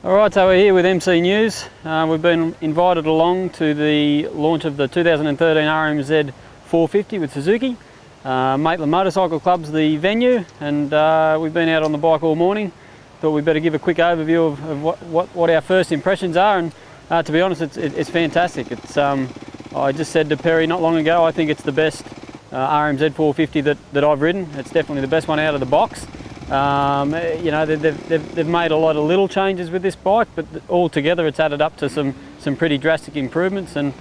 Alright, so we're here with MCNews. We've been invited along to the launch of the 2013 RMZ450 with Suzuki. Maitland Motorcycle Club's the venue, and we've been out on the bike all morning. Thought we'd better give a quick overview of what our first impressions are, and to be honest, it's fantastic. I just said to Perry not long ago, I think it's the best RMZ450 that I've ridden. It's definitely the best one out of the box. You know, they've made a lot of little changes with this bike, but altogether it's added up to some pretty drastic improvements, and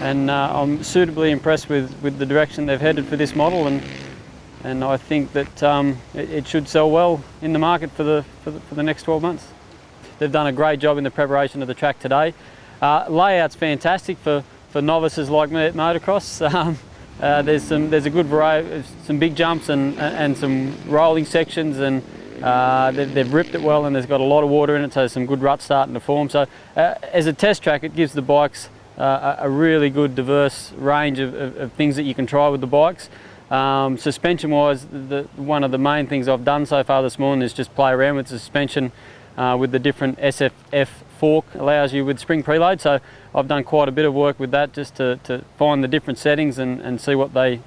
I'm suitably impressed with the direction they've headed for this model, and I think that it should sell well in the market for the next 12 months. They've done a great job in the preparation of the track today. Layout's fantastic for novices like me at motocross. There's a good variety, some big jumps and some rolling sections, and they've ripped it well, and there's got a lot of water in it, so there's some good ruts starting to form. So as a test track, it gives the bikes a really good diverse range of things that you can try with the bikes. Suspension wise, one of the main things I've done so far this morning is just play around with the suspension with the different SFF fork. Allows you with spring preload, so I've done quite a bit of work with that just to find the different settings and see what they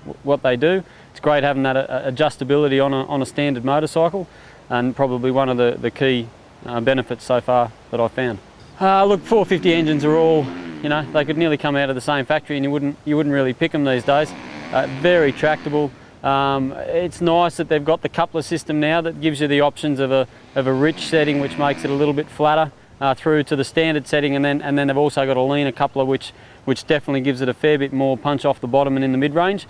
do. It's great having that adjustability on a standard motorcycle, and probably one of the key benefits so far that I've found. Look, 450 engines are all, you know, they could nearly come out of the same factory, and you wouldn't really pick them these days. Very tractable. It's nice that they've got the coupler system now that gives you the options of a rich setting, which makes it a little bit flatter, through to the standard setting, and then they've also got a leaner coupler, which definitely gives it a fair bit more punch off the bottom and in the mid-range.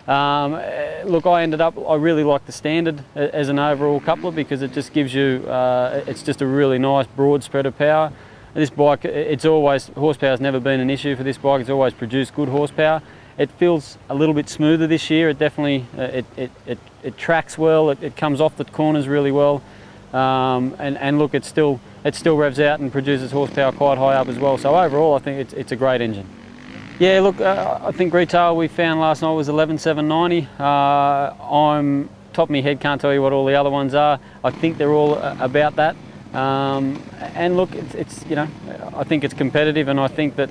Look, I really like the standard as an overall coupler, because it just gives you, it's just a really nice broad spread of power. This bike, horsepower's never been an issue for this bike. It's always produced good horsepower. It feels a little bit smoother this year. It definitely, it tracks well. It comes off the corners really well, and look, it still revs out and produces horsepower quite high up as well. So overall, I think it's a great engine. Yeah, look, I think retail we found last night was 11,790. I'm top of my head, can't tell you what all the other ones are. I think they're all about that. And look, it's you know, I think it's competitive, and I think that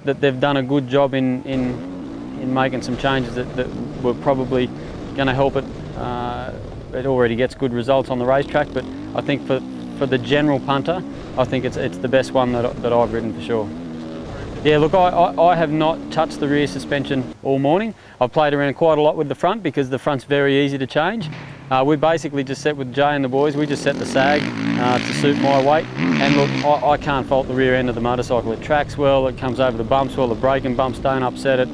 they've done a good job in making some changes that were probably going to help it. It already gets good results on the racetrack, but I think for the general punter, I think it's the best one that I've ridden for sure. Yeah, look, I have not touched the rear suspension all morning. I've played around quite a lot with the front, because the front's very easy to change. We basically just set with Jay and the boys, we just set the sag to suit my weight. And look, I can't fault the rear end of the motorcycle. It tracks well, it comes over the bumps well, the braking bumps don't upset it.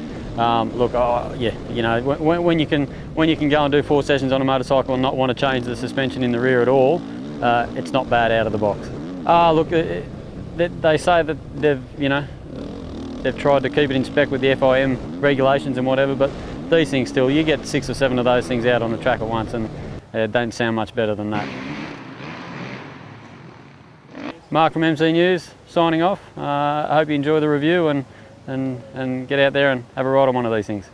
Look, yeah, you know, when you can go and do 4 sessions on a motorcycle and not want to change the suspension in the rear at all, it's not bad out of the box. Look, they say that they've tried to keep it in spec with the FIM regulations and whatever, but these things still, you get 6 or 7 of those things out on the track at once, and it don't sound much better than that. Mark from MCNews signing off. I hope you enjoy the review and get out there and have a ride on one of these things.